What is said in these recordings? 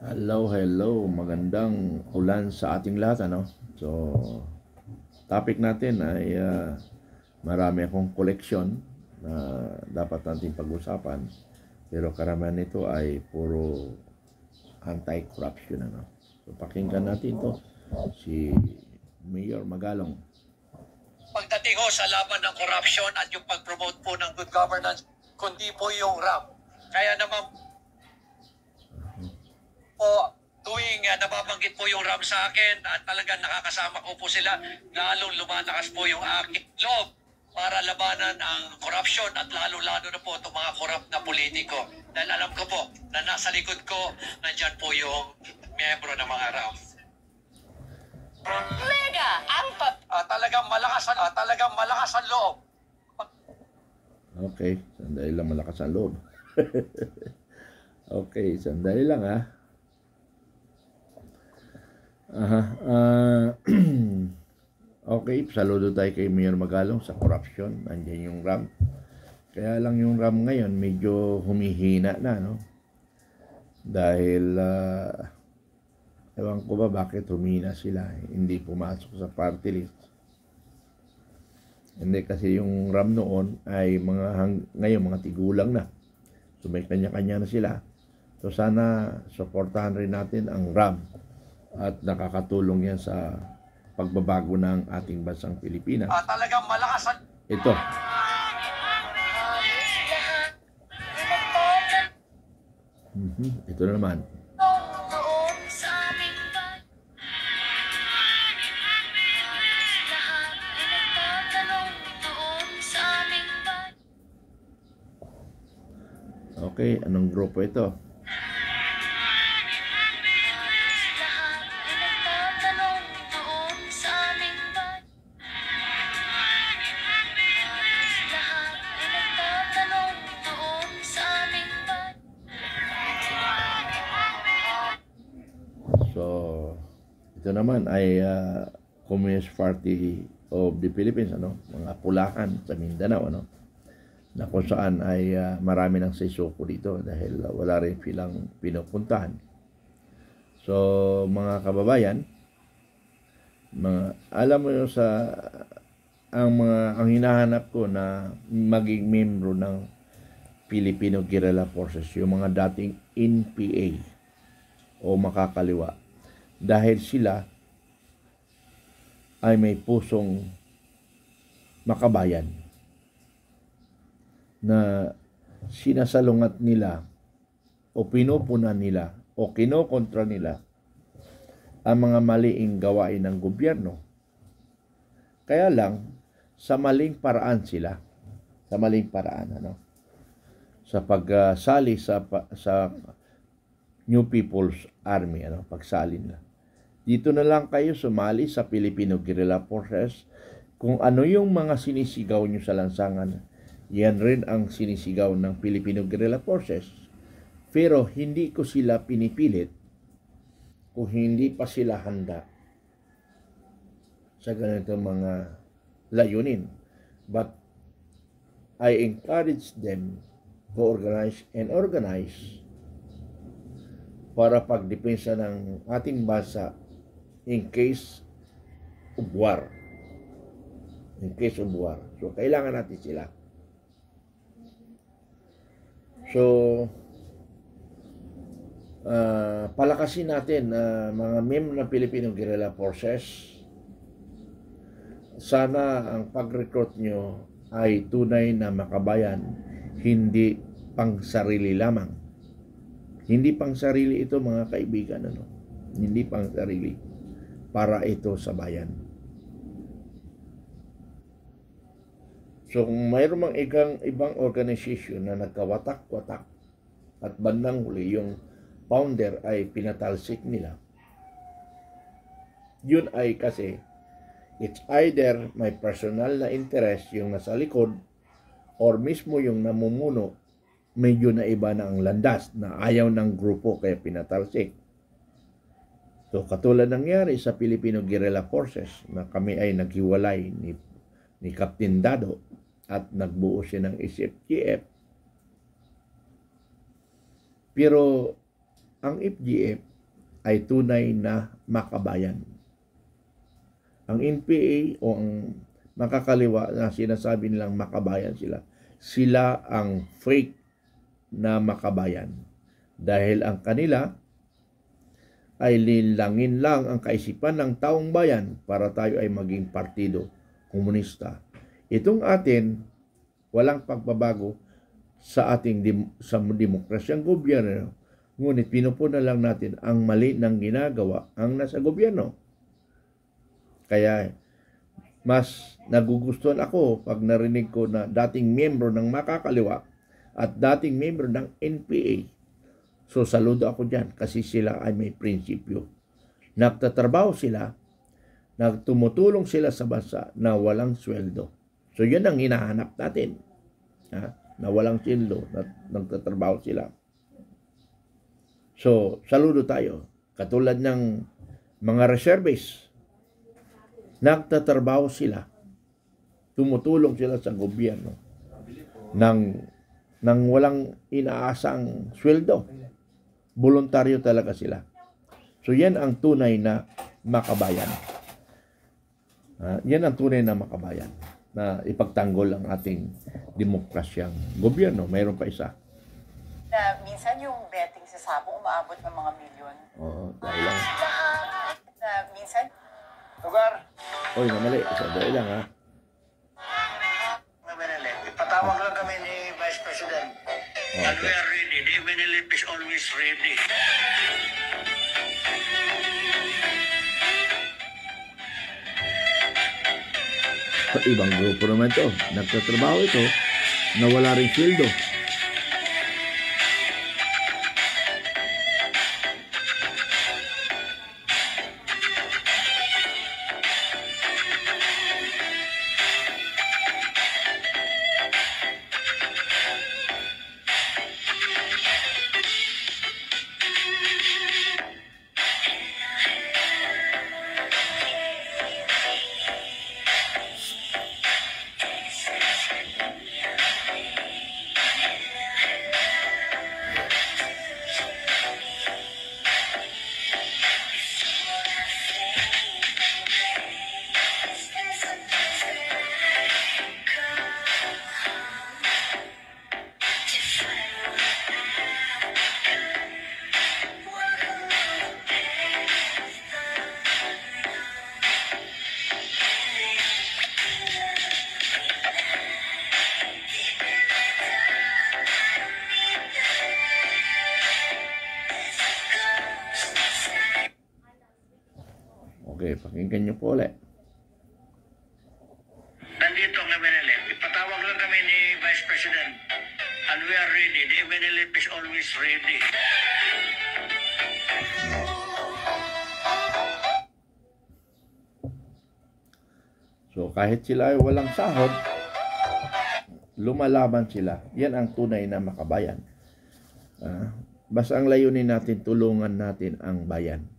Hello, hello. Magandang ulan sa ating lahat, ano? So, topic natin ay marami akong koleksyon na dapat natin pag-usapan. Pero karamihan nito ay puro anti-corruption, ano? So, pakinggan natin to si Mayor Magalong. Pagdating ho sa laban ng corruption at yung pag-promote po ng good governance, kundi po yung RAM. Kaya naman po, tuwing nababanggit po yung RAM sa akin at talagang nakakasama ko po sila, lalong lumalakas po yung aking loob para labanan ang corruption at lalo-lalo na po itong mga corrupt na politiko. Dahil alam ko po na nasa likod ko, nandyan po yung miyembro ng mga RAM. Mega ang Talagang malakas ang loob. Okay, sandali lang, malakas ang loob. Okay, sandali lang ha. Okay, saludo tayo kay Mayor Magalong sa corruption. Nandiyan yung RAM. Kaya lang yung RAM ngayon medyo humihina na, no? Dahil ewan ko ba bakit humina sila, hindi pumasok sa party list. Hindi, kasi yung RAM noon ay ngayon mga tigulang na. So may kanya-kanya na sila. So sana suportahan rin natin ang RAM at nakakatulong yan sa pagbabago ng ating bansang Pilipinas. Talagang malakas ang Ito. Ito na naman. Okay, anong grupo ito? So, ito naman ay Communist Party of the Philippines, ano? Mga Pulakan sa Mindanao, ano? Na kung saan ay marami ng sisuko dito dahil wala rin silang pinupuntahan. So, mga kababayan, alam mo yung ang hinahanap ko na maging membro ng Filipino Guerrilla Forces, yung mga dating NPA o makakaliwa. Dahil sila ay may pusong makabayan na sinasalungat nila o pinupunan nila o kinokontra nila ang mga maliing gawain ng gobyerno. Kaya lang, sa maling paraan sila. Sa maling paraan, ano? Sa pagsali sa New People's Army, ano? Pagsali nila. Dito na lang kayo sumali sa Filipino Guerrilla Forces. Kung ano yung mga sinisigaw nyo sa lansangan, yan rin ang sinisigaw ng Filipino Guerrilla Forces. Pero hindi ko sila pinipilit kung hindi pa sila handa sa ganitong mga layunin. But I encourage them to organize para pagdepensa ng ating bansa in case of war. In case of war. So, kailangan natin sila. So, palakasin natin mga miyembro ng Filipino Guerrilla Forces. Sana ang pag-recruit nyo ay tunay na makabayan, hindi pang sarili lamang. Hindi pang sarili ito, mga kaibigan, ano? Hindi pang sarili. Para ito sa bayan. So, kung mayroon mang ibang organization na nagkawatak-watak at bandang huli yung founder ay pinatalsik nila, yun ay kasi it's either may personal na interest yung nasa likod or mismo yung namumuno medyo na iba na ang landas na ayaw ng grupo kaya pinatalsik. So, katulad nangyari sa Filipino Guerrilla Forces na kami ay naghiwalay ni Captain Dado at nagbuo siya ng SFGF. Pero ang FGF ay tunay na makabayan. Ang NPA o ang makakaliwa na sinasabi nilang makabayan sila ang fake na makabayan. Dahil ang kanila ay linlangin lang ang kaisipan ng taong bayan para tayo ay maging partido komunista. Itong atin, walang pagbabago sa ating sa demokrasyang gobyerno, ngunit pinupuna lang natin ang mali ng ginagawa ang nasa gobyerno. Kaya mas nagugustuhan ako pag narinig ko na dating miyembro ng makakaliwa at dating miyembro ng NPA. So saludo ako dyan kasi sila ay may prinsipyo. Nagtatrabaho sila, nagtumutulong sila sa bansa na walang sweldo. So yun ang hinahanap natin. Na walang sweldo, na nagtatrabaho sila. So saludo tayo. Katulad ng mga reservists, nagtatrabaho sila. Tumutulong sila sa gobyerno nang walang inaasang sweldo. Voluntaryo talaga sila. So yan ang tunay na makabayan. Yan ang tunay na makabayan na ipagtanggol ang ating demokrasyang gobyerno. Mayroon pa isa. Na minsan yung betting sa sabong umaabot ng mga milyon. Oo, dahil lang. Na minsan... Lugar. Oy, namali. Dahil lang ha. Ipatawag lang kami ni Vice President. And we are ready. The MNLF is always ready. Ibang grupo naman ito. Nagtatrabaho ito na wala rin sweldo. Okay, pakinggan nyo po ulit. Nandito ang MNLF. Ipatawag lang kami ni Vice President. And we are ready. The MNLF is always ready. So kahit sila ay walang sahod, lumalaban sila. Yan ang tunay na makabayan. Basta ang layunin natin, tulungan natin ang bayan.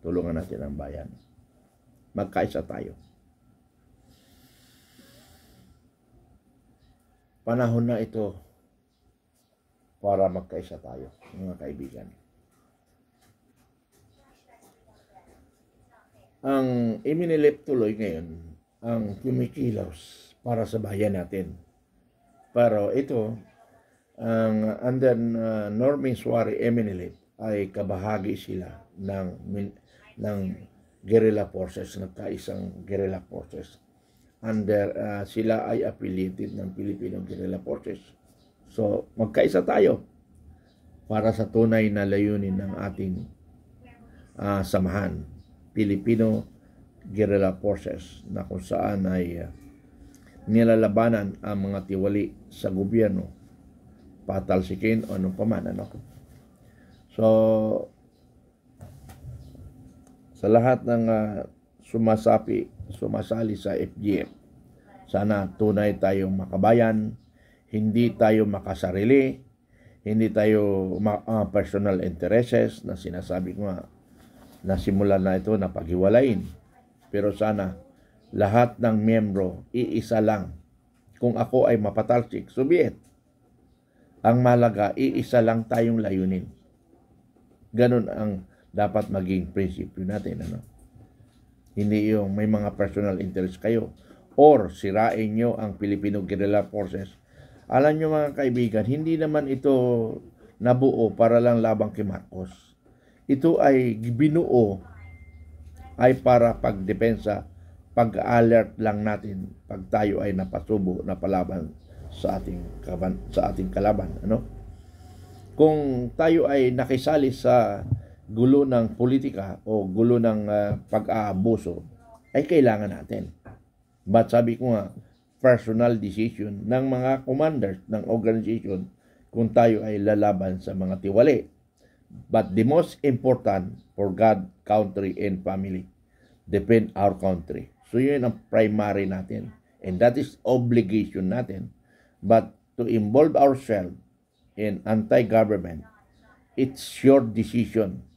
Tulungan natin ang bayan. Magkaisa tayo. Panahon na ito para magkaisa tayo, mga kaibigan. Ang iminilip tuloy ngayon ang kumikilos para sa bayan natin. Pero ito, ang under Norming Suari Eminilip ay kabahagi sila ng guerrilla forces, nagkaisang guerrilla forces. Sila ay affiliated ng Filipino Guerrilla Forces. So, magkaisa tayo para sa tunay na layunin ng ating samahan, Filipino Guerrilla Forces, na kung saan ay nilalabanan ang mga tiwali sa gobyerno, patalsikin o anong paman. So, sa lahat ng sumasali sa FGM, sana tunay tayong makabayan, hindi tayo makasarili, hindi tayo personal interests na sinasabi ko nga na simulan na ito na paghiwalayin. Pero sana lahat ng miyembro iisa lang. Kung ako ay mapatalsik, subiet. Ang malaga, iisa lang tayong layunin. Ganun ang dapat maging prinsipyo natin, ano? Hindi yung may mga personal interest kayo or sirain nyo ang Filipino Guerrilla Forces. Alam nyo mga kaibigan, hindi naman ito nabuo para lang labang kay Marcos. Ito ay binuo ay para pagdepensa, pag-alert lang natin pag tayo ay napasubo, napalaban sa ating kalaban, ano? Kung tayo ay nakisali sa gulo ng politika o gulo ng pag-aabuso, ay kailangan natin. But sabi ko nga, personal decision ng mga commanders ng organization kung tayo ay lalaban sa mga tiwali. But the most important for God, country, and family, defend our country. So yun ang primary natin. And that is obligation natin. But to involve ourselves in anti-government, it's your decision.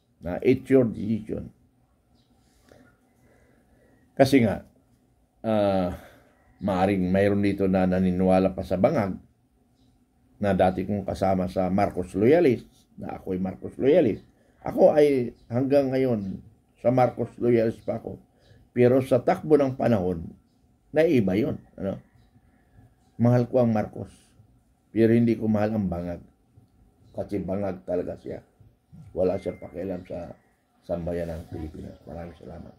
It's your decision. Kasi nga, maaring mayroon dito na naniniwala pa sa bangag na dati kong kasama sa Marcos Loyalist, na ako ay Marcos Loyalist. Ako ay hanggang ngayon sa Marcos Loyalist pa ako. Pero sa takbo ng panahon, naiba yun. Ano? Mahal ko ang Marcos. Pero hindi ko mahal ang bangag. Kasi bangag talaga siya. Wala siyang pakialam sa sambayan ng Pilipinas. Maraming salamat.